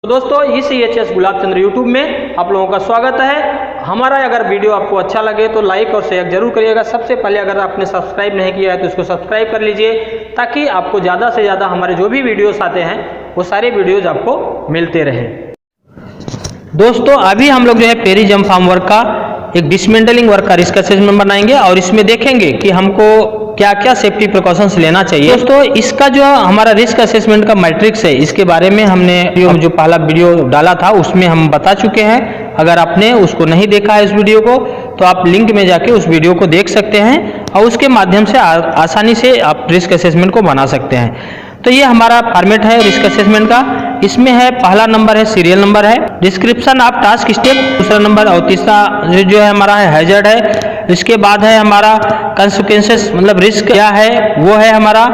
दोस्तों इस EHS गुलाब चंद्र YouTube में आप लोगों का स्वागत है। हमारा अगर वीडियो आपको अच्छा लगे तो लाइक और शेयर जरूर करिएगा। सबसे पहले अगर आपने सब्सक्राइब नहीं किया है तो इसको सब्सक्राइब कर लीजिए, ताकि आपको ज़्यादा से ज़्यादा हमारे जो भी वीडियोस आते हैं वो सारे वीडियोज आपको मिलते रहें। दोस्तों अभी हम लोग जो है पेरी जंप फार्म वर्क का एक डिसमेंटलिंग वर्क का रिस्क असेसमेंट बनाएंगे और इसमें देखेंगे कि हमको क्या क्या सेफ्टी प्रिकॉशंस लेना चाहिए। दोस्तों इसका जो हमारा रिस्क असेसमेंट का मैट्रिक्स है, इसके बारे में हमने जो पहला वीडियो डाला था उसमें हम बता चुके हैं। अगर आपने उसको नहीं देखा है इस वीडियो को तो आप लिंक में जाके उस वीडियो को देख सकते हैं और उसके माध्यम से आसानी से आप रिस्क असेसमेंट को बना सकते हैं। तो ये हमारा फॉर्मेट है रिस्क असेसमेंट का। इसमें है पहला नंबर है सीरियल नंबर है, डिस्क्रिप्शन ऑफ टास्क स्टेप दूसरा नंबर, और तीसरा जो है हमारा है हैजर्ड है। इसके बाद है हमारा कंसिक्वेंसेस मतलब रिस्क क्या है वो है हमारा,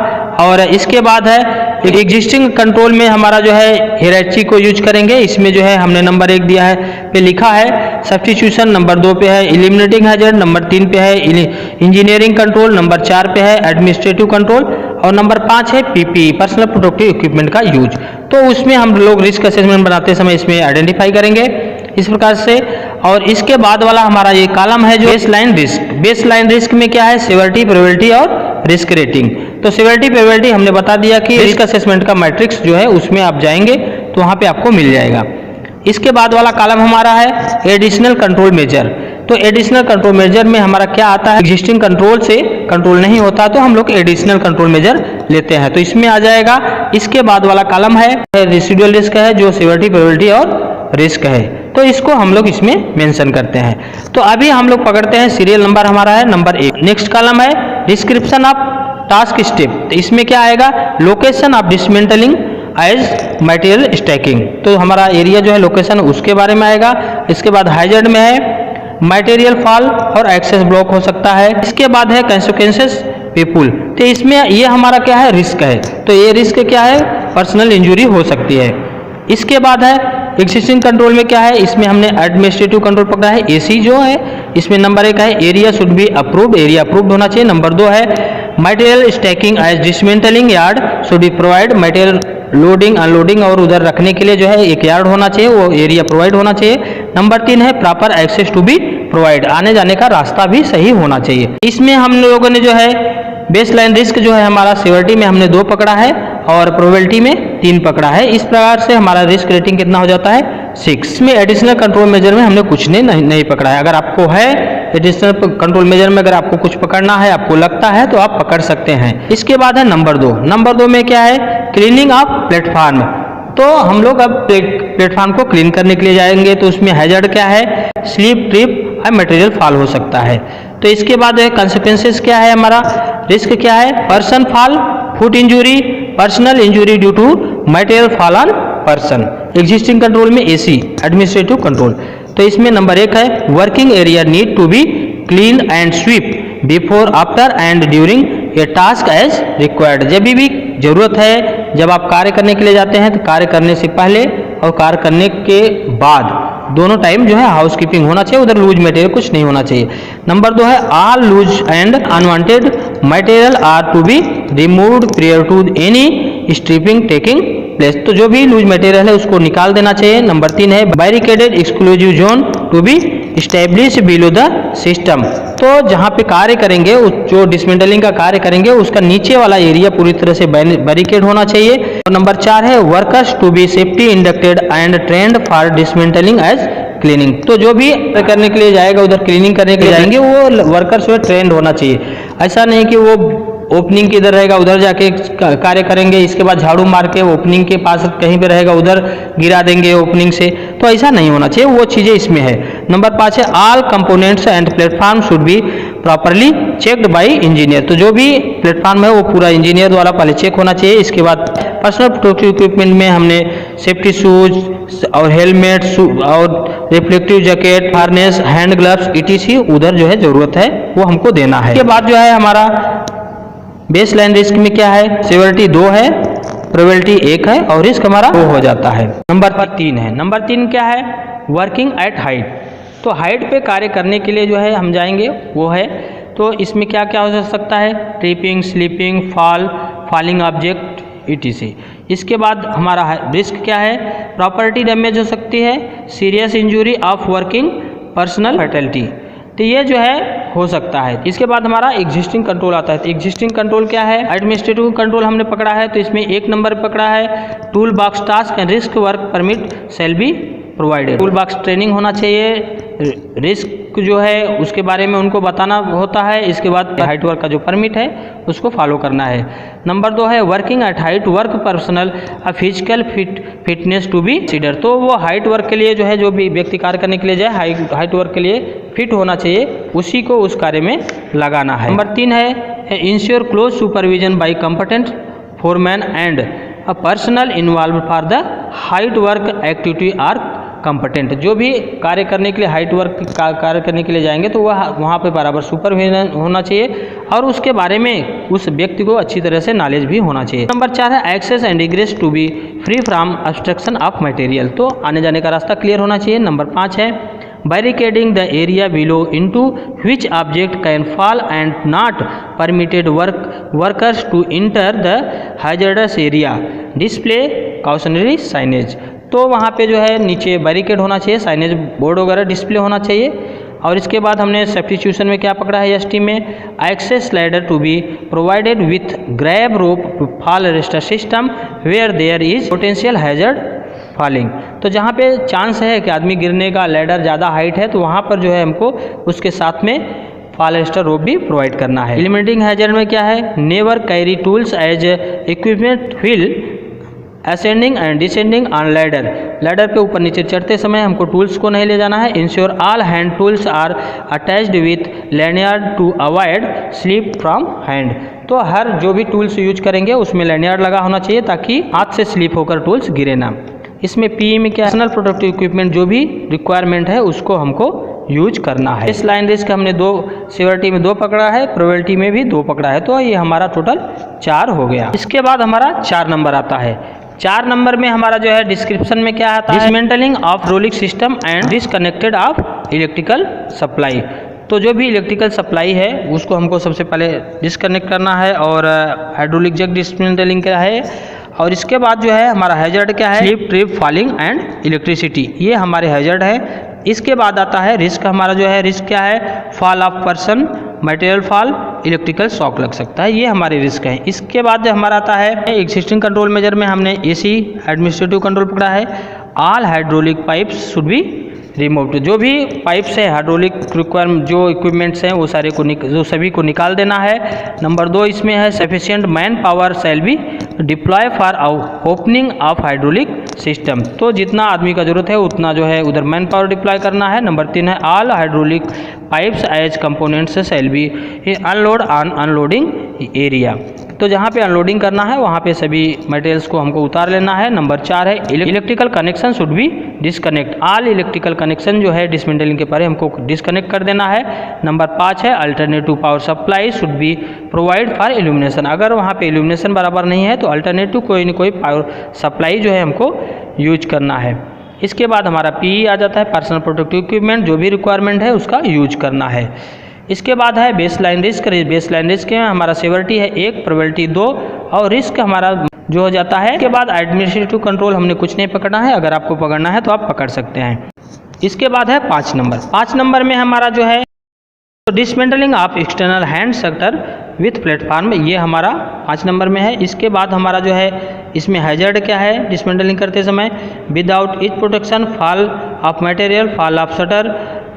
और इसके बाद है एग्जिस्टिंग कंट्रोल में हमारा जो है हियरार्ची को यूज करेंगे। इसमें जो है हमने नंबर 1 दिया है पे लिखा है सब्स्टिट्यूशन, नंबर 2 पे है एलिमिनेटिंग हैजर्ड, नंबर 3 पे है इंजीनियरिंग कंट्रोल, नंबर 4 पे है एडमिनिस्ट्रेटिव कंट्रोल और नंबर 5 है PPE पर्सनल प्रोटेक्टिव इक्विपमेंट का यूज। तो उसमें हम लोग रिस्क असेसमेंट बनाते समय इसमें आइडेंटिफाई करेंगे इस प्रकार से। और इसके बाद वाला हमारा ये कॉलम है जो बेसलाइन रिस्क। बेसलाइन रिस्क में क्या है सेवरिटी, प्रोबेबिलिटी और रिस्क रेटिंग। तो सेवरिटी प्रोबेबिलिटी हमने बता दिया कि रिस्क असेसमेंट का मैट्रिक्स जो है उसमें आप जाएंगे तो वहाँ पे आपको मिल जाएगा। इसके बाद वाला कॉलम हमारा है एडिशनल कंट्रोल मेजर। तो एडिशनल कंट्रोल मेजर में हमारा क्या आता है, एग्जिस्टिंग कंट्रोल से कंट्रोल नहीं होता तो हम लोग एडिशनल कंट्रोल मेजर लेते हैं, तो इसमें आ जाएगा। इसके बाद वाला कॉलम है रेसिडुअल रिस्क है जो सेवरिटी, प्रोबेबिलिटी और रिस्क है, तो इसको हम लोग इसमें मेंशन करते हैं। तो अभी हम लोग पकड़ते हैं सीरियल नंबर हमारा है नंबर 1। नेक्स्ट कॉलम है डिस्क्रिप्शन ऑफ टास्क स्टेप। तो इसमें क्या आएगा location of dismantling as material stacking. तो हमारा एरिया जो है लोकेशन उसके बारे में आएगा। इसके बाद हैजर्ड में है मटेरियल फॉल और एक्सेस ब्लॉक हो सकता है। इसके बाद है कंसिक्वेंसेस पीपुल। तो इसमें ये हमारा क्या है रिस्क है, तो ये रिस्क क्या है पर्सनल इंजरी हो सकती है। इसके बाद है एग्जिस्टिंग कंट्रोल में क्या है, इसमें हमने एडमिनिस्ट्रेटिव कंट्रोल पकड़ा है AC जो है। इसमें नंबर 1 है area should be approved, area approved होना चाहिए। नंबर 2 है material stacking as dismantling yard should be provide, material loading unloading और उधर रखने के लिए जो है एक यार्ड होना चाहिए, वो एरिया प्रोवाइड होना चाहिए। नंबर 3 है proper access to be provide, आने जाने का रास्ता भी सही होना चाहिए। इसमें हम लोगों ने जो है बेसलाइन रिस्क जो है हमारा सेवरिटी में हमने 2 पकड़ा है और प्रोबेबिलिटी में 3 पकड़ा है। इस प्रकार से हमारा रिस्क रेटिंग कितना हो जाता है 6 में। एडिशनल कंट्रोल मेजर में हमने कुछ नहीं पकड़ा है। अगर आपको है एडिशनल कंट्रोल मेजर में अगर आपको कुछ पकड़ना है, आपको लगता है तो आप पकड़ सकते हैं। इसके बाद है नंबर 2। नंबर 2 में क्या है क्लीनिंग ऑफ प्लेटफॉर्म। तो हम लोग अब प्लेटफॉर्म को क्लीन करने के लिए जाएंगे, तो उसमें हैजर्ड क्या है स्लिप, ट्रिप और मटेरियल फॉल हो सकता है। तो इसके बाद कंसिक्वेंसेस क्या है हमारा रिस्क क्या है person fall, foot injury, personal injury due to material fall on person. Existing control में AC एडमिनिस्ट्रेटिव कंट्रोल। तो इसमें नंबर 1 है working area need to be clean and sweep before, after and during a task as required. जब भी जरूरत है, जब आप कार्य करने के लिए जाते हैं तो कार्य करने से पहले और कार्य करने के बाद दोनों टाइम जो है हाउसकीपिंग होना चाहिए, उधर लूज मटेरियल कुछ नहीं होना चाहिए। नंबर 2 है all loose and unwanted material are to be removed prior to any stripping taking place. तो जो भी लूज मटेरियल है उसको निकाल देना चाहिए। नंबर 3 है barricaded exclusive zone to be establish below the system. तो जहाँ पे कार्य करेंगे जो डिसमेंटलिंग का कार्य करेंगे उसका नीचे वाला एरिया पूरी तरह से बैरिकेड होना चाहिए। और नंबर 4 है workers to be safety inducted and trained for dismantling as cleaning. तो जो भी करने के लिए जाएगा उधर क्लीनिंग करने के लिए जाएंगे वो वर्कर्स में ट्रेंड होना चाहिए। ऐसा नहीं कि वो ओपनिंग के इधर रहेगा उधर जाके कार्य करेंगे, इसके बाद झाड़ू मार के ओपनिंग के पास कहीं पे रहेगा उधर गिरा देंगे ओपनिंग से, तो ऐसा नहीं होना चाहिए। वो चीज़ें इसमें है। नंबर 5 है all components and platform should be properly checked by engineer. तो जो भी प्लेटफॉर्म है वो पूरा इंजीनियर द्वारा पहले चेक होना चाहिए। इसके बाद पर्सनल प्रोटेक्टिव इक्विपमेंट में हमने सेफ्टी शूज और हेलमेट और reflective jacket, harness, hand gloves etc उधर जो है जरूरत है वो हमको देना है। इसके बाद जो है हमारा बेसलाइन रिस्क में क्या है सेवरिटी 2 है, प्रोबेबिलिटी 1 है और रिस्क हमारा 2 हो जाता है। नंबर 3 है। नंबर 3 क्या है वर्किंग एट हाइट। तो हाइट पे कार्य करने के लिए जो है हम जाएंगे वो है, तो इसमें क्या क्या हो सकता है tripping, sleeping, falling object ETC। इसके बाद हमारा रिस्क क्या है, प्रॉपर्टी डैमेज हो सकती है, serious injury of working, personal fatality, तो ये जो है हो सकता है। इसके बाद हमारा एग्जिस्टिंग कंट्रोल आता है। तो एग्जिस्टिंग कंट्रोल क्या है, एडमिनिस्ट्रेटिव कंट्रोल हमने पकड़ा है, तो इसमें 1 नंबर पकड़ा है, tool box task and risk work permit shall be provided. Tool box training होना चाहिए, रिस्क जो है उसके बारे में उनको बताना होता है। इसके बाद हाइट वर्क का जो परमिट है उसको फॉलो करना है। नंबर 2 है working at height work personal physical fitness to be consider. तो वो हाइट वर्क के लिए जो है, जो भी व्यक्ति कार्य करने के लिए जाए हाइट वर्क के लिए फिट होना चाहिए, उसी को उस कार्य में लगाना है। नंबर 3 है ensure close supervision by competent foreman and a personal involve for the height work activity are competent. जो भी कार्य करने के लिए हाइट वर्क कार्य करने के लिए जाएंगे तो वह वहाँ पे बराबर सुपरविजन होना चाहिए और उसके बारे में उस व्यक्ति को अच्छी तरह से नॉलेज भी होना चाहिए। नंबर 4 है access and egress to be free from obstruction of material. तो आने जाने का रास्ता क्लियर होना चाहिए। नंबर 5 है barricading the area below into which object can fall and not permitted workers to enter the hazardous area, display cautionary signage. तो वहाँ पे जो है नीचे बैरिकेड होना चाहिए, साइनेज बोर्ड वगैरह डिस्प्ले होना चाहिए। और इसके बाद हमने सब्स्टिट्यूशन में क्या पकड़ा है एसटी में, access ladder to be provided with grab rope to fall arrester system where there is potential hazard falling. तो जहाँ पे चांस है कि आदमी गिरने का, लैडर ज़्यादा हाइट है, तो वहाँ पर जो है हमको उसके साथ में फॉल अरेस्टर रोप भी प्रोवाइड करना है। एलिमिनेटिंग हैजर्ड में क्या है, never carry tools as equipment while ascending and descending on ladder. Ladder पे ऊपर नीचे चढ़ते समय हमको टूल्स को नहीं ले जाना है। Ensure all hand tools are attached with lanyard to avoid slip from hand. तो हर जो भी टूल्स यूज करेंगे उसमें लैनियार्ड लगा होना चाहिए ताकि हाथ से स्लिप होकर टूल्स गिरे ना। इसमें पीई में क्या, पर्सनल प्रोटेक्टिव इक्विपमेंट जो भी रिक्वायरमेंट है उसको हमको यूज करना है। इस लाइन रिस्क हमने 2, सिवियरिटी में 2 पकड़ा है, प्रोबेबिलिटी में भी 2 पकड़ा है, तो ये हमारा टोटल 4 हो गया। इसके बाद हमारा 4 नंबर आता है। 4 नंबर में हमारा जो है डिस्क्रिप्शन में क्या आता है, dismantling of Rollick system and disconnected of electrical supply. तो जो भी इलेक्ट्रिकल सप्लाई है उसको हमको सबसे पहले डिसकनेक्ट करना है। और हाइड्रोलिक जैक डिसमेंटलिंग क्या है, और इसके बाद जो है हमारा हैजर्ड क्या है, slip trip falling and electricity, ये हमारे हैजर्ड है। इसके बाद आता है रिस्क, हमारा जो है रिस्क क्या है, fall of person, material fall, electrical shock लग सकता है, ये हमारे रिस्क हैं। इसके बाद जो हमारा आता है एक्सिस्टिंग कंट्रोल मेजर में हमने एसी एडमिनिस्ट्रेटिव कंट्रोल पकड़ा है। All hydraulic pipes should be removed. जो भी पाइप्स है हाइड्रोलिक रिक्वायरमेंट जो इक्विपमेंट्स हैं वो सारे को जो सभी को निकाल देना है। नंबर 2 इसमें है sufficient man power shall be deploy for opening of hydraulic system. तो जितना आदमी का जरूरत है उतना जो है उधर मैन पावर डिप्लॉय करना है। नंबर 3 है all hydraulic pipes as components shall be unload on unloading area. तो जहाँ पे अनलोडिंग करना है वहाँ पे सभी मटेरियल्स को हमको उतार लेना है। नंबर 4 है electrical connection should be disconnect. All electrical connection जो है डिसमेंटलिंग के पहले हमको डिस्कनेक्ट कर देना है। नंबर 5 है alternative power supply should be provide for illumination. अगर वहाँ पे इल्यूमिनेशन बराबर नहीं है तो अल्टरनेटिव कोई न कोई पावर सप्लाई जो है हमको यूज करना है। इसके बाद हमारा पीई आ जाता है, पर्सनल प्रोटेक्टिव इक्विपमेंट, जो भी रिक्वायरमेंट है उसका यूज करना है। इसके बाद है बेसलाइन रिस्क। बेसलाइन रिस्क में हमारा सेवरिटी है 1, प्रोबेबिलिटी 2 और रिस्क हमारा जो हो जाता है। इसके बाद एडमिनिस्ट्रेटिव कंट्रोल हमने कुछ नहीं पकड़ना है, अगर आपको पकड़ना है तो आप पकड़ सकते हैं। इसके बाद है 5 नंबर। 5 नंबर में हमारा जो है dismantling of external hand sector with platform, ये हमारा 5 नंबर में है। इसके बाद हमारा जो है इसमें हैजर्ड क्या है, डिसमेंटलिंग करते समय without each protection, fall of material, fall of shutter,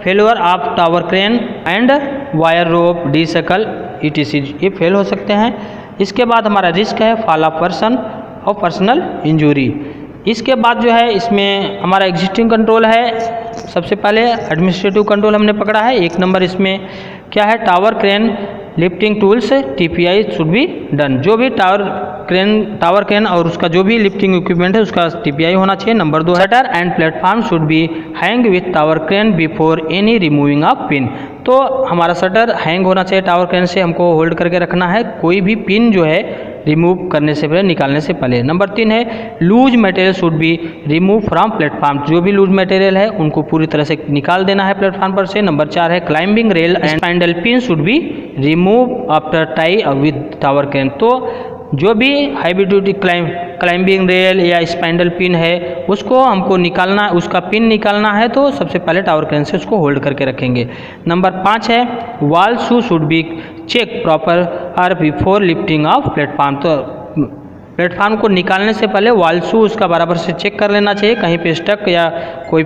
failure of tower crane and wire rope, D shackle ETC, ये फेल हो सकते हैं। इसके बाद हमारा रिस्क है फॉल ऑफ पर्सन और पर्सनल इंजरी। इसके बाद जो है इसमें हमारा एग्जिस्टिंग कंट्रोल है। सबसे पहले एडमिनिस्ट्रेटिव कंट्रोल हमने पकड़ा है 1 नंबर। इसमें क्या है, tower crane lifting tools TPI should be done. जो भी टावर क्रेन और उसका जो भी लिफ्टिंग इक्विपमेंट है उसका TPI होना चाहिए। Number 2 shutter and platform should be hang with tower crane before any removing of pin. तो हमारा शटर हैंग होना चाहिए, टावर क्रेन से हमको होल्ड करके रखना है, कोई भी पिन जो है रिमूव करने से पहले, निकालने से पहले। नंबर 3 है loose material should be remove from platform. जो भी लूज मटेरियल है उनको पूरी तरह से निकाल देना है प्लेटफॉर्म पर से। नंबर 4 है climbing rail and spindle pin should be remove after tie with tower crane. तो जो भी हैवी ड्यूटी क्लाइंबिंग रेल या स्पाइंडल पिन है उसको हमको निकालना, उसका पिन निकालना है तो सबसे पहले टावर क्रेन से उसको होल्ड करके रखेंगे। नंबर 5 है wall shoe should be check proper और बिफोर लिफ्टिंग ऑफ प्लेटफॉर्म। तो प्लेटफॉर्म को निकालने से पहले वॉल शू उसका बराबर से चेक कर लेना चाहिए, कहीं पे स्टक या कोई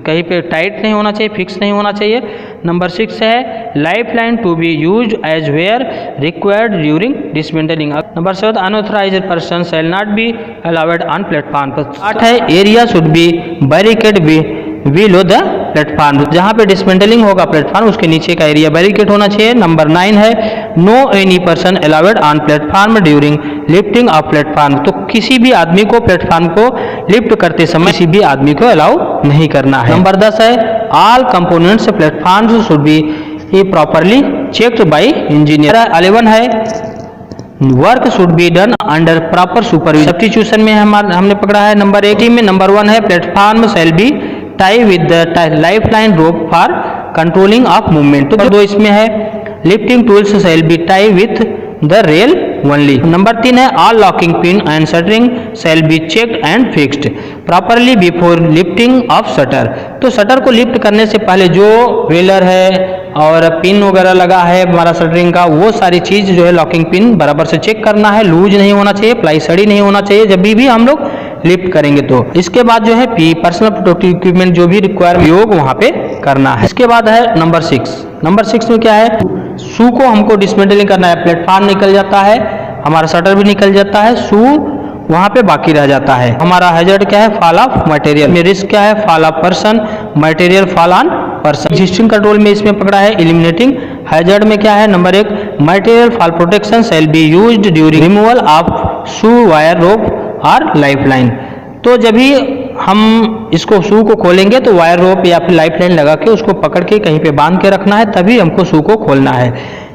कहीं पे टाइट नहीं होना चाहिए, फिक्स नहीं होना चाहिए। नंबर 6 है life line to be use as where required during dismantling. Number 7 unauthorised person shall not be allowed on platform. 8 है area should be barricade below the platform. जहाँ पे डिसमेंटलिंग होगा प्लेटफॉर्म उसके नीचे का एरिया बैरिकेड होना चाहिए। नंबर 9 है no any person allowed on platform during lifting of platform. तो किसी भी आदमी को प्लेटफॉर्म को लिफ्ट करते समय किसी भी आदमी को अलाउ नहीं करना है। नंबर 10 है all components platform should be properly checked by engineer. 11 है work should be done under proper supervision. Substitution में हमने पकड़ा है नंबर 18 में। नंबर 1 है platform shall be tie with the life line rope for controlling of movement. तो 2 इसमें है lifting tools shall be tie with the rail only. Number 3 है all locking pin and shuttering shall be checked and fixed properly before lifting of shutter. तो shutter को lift करने से पहले जो व्हीलर है और पिन वगैरह लगा है हमारा शटरिंग का, वो सारी चीज़ जो है लॉकिंग पिन बराबर से चेक करना है, लूज नहीं होना चाहिए, प्लाई सड़ी नहीं होना चाहिए जब भी हम लोग लिफ्ट करेंगे। तो इसके बाद जो है पर्सनल प्रोटेक्टिव इक्विपमेंट जो भी रिक्वायर योग वहाँ पे करना है। इसके बाद है नंबर 6। नंबर 6 में क्या है शू को हमको डिसमेंटलिंग करना है। प्लेटफॉर्म निकल जाता है, हमारा शटर भी निकल जाता है, शू वहाँ पे बाकी रह जाता है। हमारा हैजर्ड क्या है फॉल ऑफ मटेरियल में, रिस्क क्या है fall of person, material fall on person. Existing control में इसमें पकड़ा है एलिमिनेटिंग हैजर्ड में क्या है number 1 material fall protection shall be used during removal of shoe wire rope और लाइफ लाइन। तो जब भी हम इसको शू को खोलेंगे तो वायर रोप या फिर लाइफ लाइन लगा के उसको पकड़ के कहीं पे बांध के रखना है, तभी हमको शू को खोलना है।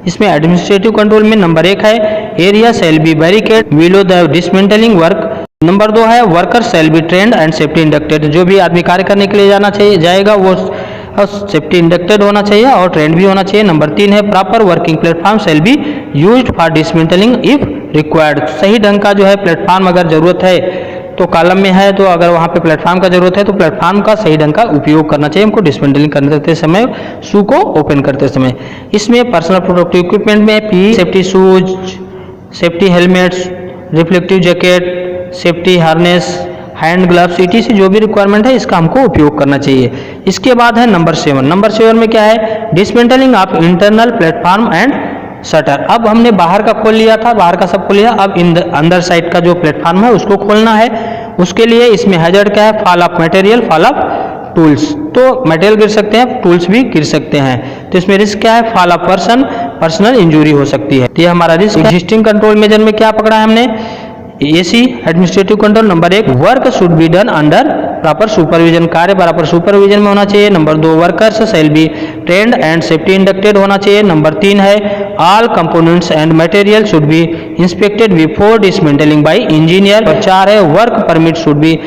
इसमें एडमिनिस्ट्रेटिव कंट्रोल में नंबर 1 है area shall be barricade below the dismantling work. Number 2 है worker shell be trained and safety inducted. जो भी आदमी कार्य करने के लिए जाएगा वो सेफ्टी इंडक्टेड होना चाहिए और ट्रेंड भी होना चाहिए। नंबर 3 है proper working platform shall be used for dismantling if required. सही ढंग का जो है प्लेटफॉर्म अगर जरूरत है तो कॉलम में है, तो अगर वहाँ पे प्लेटफॉर्म का जरूरत है तो प्लेटफॉर्म का सही ढंग का उपयोग करना चाहिए हमको डिसमेंटलिंग करते समय, शू को ओपन करते समय। इसमें पर्सनल प्रोटेक्टिव इक्विपमेंट में P safety shoes, safety helmets, reflective jacket, safety harness, hand gloves etc जो भी रिक्वायरमेंट है इसका हमको उपयोग करना चाहिए। इसके बाद है नंबर 7। नंबर 7 में क्या है dismantling of internal platform and shutter. अब हमने बाहर का खोल लिया था, बाहर का सब खोल लिया, अब अंदर साइड का जो प्लेटफॉर्म है उसको खोलना है। उसके लिए इसमें हैजर्ड क्या है fall of material, fall of tools. तो मटेरियल गिर सकते हैं, टूल्स भी गिर सकते हैं। तो इसमें रिस्क क्या है fall of person, personal injury हो सकती है। तो ये हमारा रिस्क। एग्जिस्टिंग कंट्रोल मेजर में क्या पकड़ा है हमने AC administrative control. Number 1 work should be done under proper supervision, कार्य बराबर सुपरविजन में होना चाहिए। Number 2 workers shall be trained and safety inducted होना चाहिए। नंबर 3 है all components and material should be inspected before dismantling by engineer. और 4 है work permit should be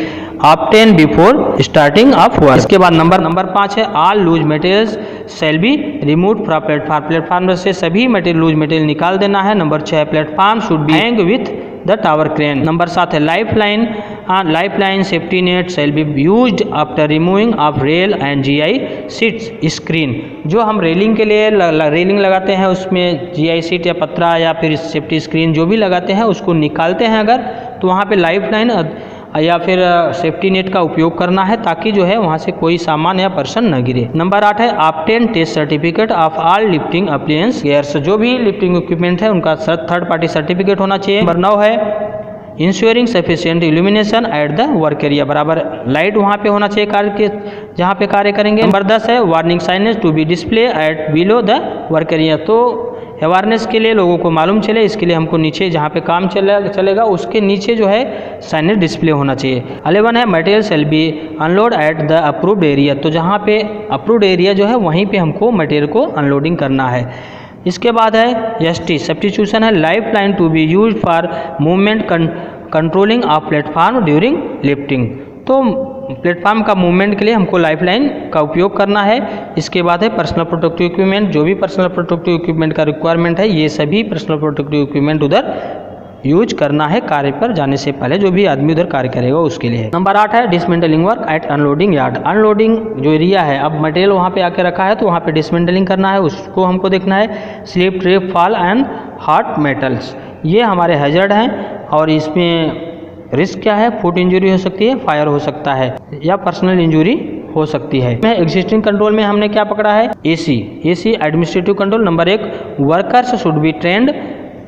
obtain before starting of work. इसके बाद नंबर 5 है all loose materials shall be removed from platform. Platform से सभी material loose material निकाल देना है। Number 6 platform should be hang with the tower crane. Number 7 है life line safety net shall be used after removing of rail and GI seats screen. जो हम railing के लिए रेलिंग लगाते हैं उसमें जीआई सीट या पत्रा या फिर सेफ्टी स्क्रीन जो भी लगाते हैं उसको निकालते हैं अगर, तो वहाँ पे लाइफ लाइन या फिर सेफ्टी नेट का उपयोग करना है ताकि जो है वहाँ से कोई सामान या पर्सन न गिरे। नंबर 8 है obtain test certificate of all lifting appliance gears. जो भी लिफ्टिंग इक्विपमेंट है उनका थर्ड पार्टी सर्टिफिकेट होना चाहिए। नंबर 9 है ensuring sufficient illumination at the work area. बराबर लाइट वहाँ पे होना चाहिए कार्य के जहाँ पे कार्य करेंगे। नंबर 10 है warning signage to be display at below the work area. तो अवेयरनेस के लिए लोगों को मालूम चले इसके लिए हमको नीचे जहाँ पे काम चलेगा उसके नीचे जो है साइनेज डिस्प्ले होना चाहिए। 11 है material shell be unload at the approved area. तो जहाँ पे अप्रूव्ड एरिया जो है वहीं पे हमको मटेरियल को अनलोडिंग करना है। इसके बाद है एसटी सब्स्टिट्यूशन है life line to be use for movement controlling of platform during lifting. तो प्लेटफॉर्म का मूवमेंट के लिए हमको लाइफ लाइन का उपयोग करना है। इसके बाद है पर्सनल प्रोटेक्टिव इक्विपमेंट। जो भी पर्सनल प्रोटेक्टिव इक्विपमेंट का रिक्वायरमेंट है ये सभी पर्सनल प्रोटेक्टिव इक्विपमेंट उधर यूज करना है कार्य पर जाने से पहले, जो भी आदमी उधर कार्य करेगा उसके लिए। नंबर 8 है dismantling work at unloading yard. Unloading जो एरिया है, अब मटेरियल वहाँ पे आके रखा है तो वहाँ पे डिसमेंटलिंग करना है, उसको हमको देखना है। Slip, trip, fall and hot metals, ये हमारे हैजर्ड हैं और इसमें रिस्क क्या है, फुट इंजरी हो सकती है, फायर हो सकता है या पर्सनल इंजरी हो सकती है। एग्जिस्टिंग कंट्रोल में हमने क्या पकड़ा है, AC administrative control. Number 1 workers should be trend,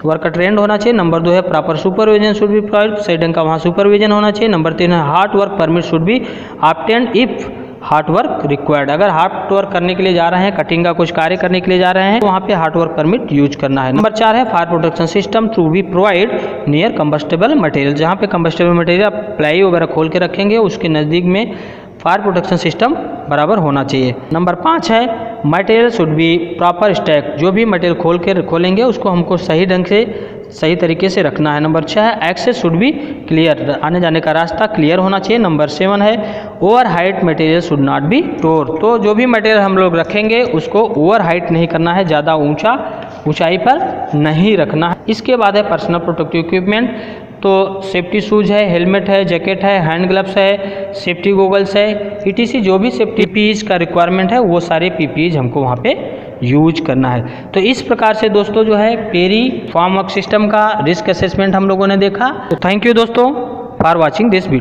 worker trend होना चाहिए। नंबर 2 है proper supervision should be provide, सही ढंग का वहाँ सुपरविजन होना चाहिए। नंबर 3 है hard work permit should B obtained if hard work required, अगर हार्ड वर्क करने के लिए जा रहे हैं, कटिंग का कुछ कार्य करने के लिए जा रहे हैं, तो वहाँ पे हार्ड वर्क परमिट यूज करना है। नंबर 4 है fire protection system to be provide near combustible material, जहाँ पे कंबस्टेबल मटेरियल आप प्लाई वगैरह खोल के रखेंगे उसके नज़दीक में फायर प्रोटेक्शन सिस्टम बराबर होना चाहिए। नंबर 5 है material should B proper stack, जो भी मटेरियल खोलेंगे उसको हमको सही ढंग से सही तरीके से रखना है। नंबर 6 है एक्सेस शुड बी क्लियर, आने जाने का रास्ता क्लियर होना चाहिए। नंबर 7 है over height material should not be store, तो जो भी मटेरियल हम लोग रखेंगे उसको ओवर हाइट नहीं करना है, ज़्यादा ऊंचाई पर नहीं रखना है। इसके बाद है पर्सनल प्रोटेक्टिव इक्विपमेंट, तो सेफ्टी शूज है, हेलमेट है, जैकेट है, हैंड ग्लव्स है, सेफ्टी गोगल्स है, ETC जो भी सेफ्टी पीपीईज का रिक्वायरमेंट है वो सारे पीपीईज हमको वहाँ पे यूज करना है। तो इस प्रकार से दोस्तों जो है पेरी फार्म वर्क सिस्टम का रिस्क असेसमेंट हम लोगों ने देखा। तो थैंक यू दोस्तों फॉर वॉचिंग दिस वीडियो।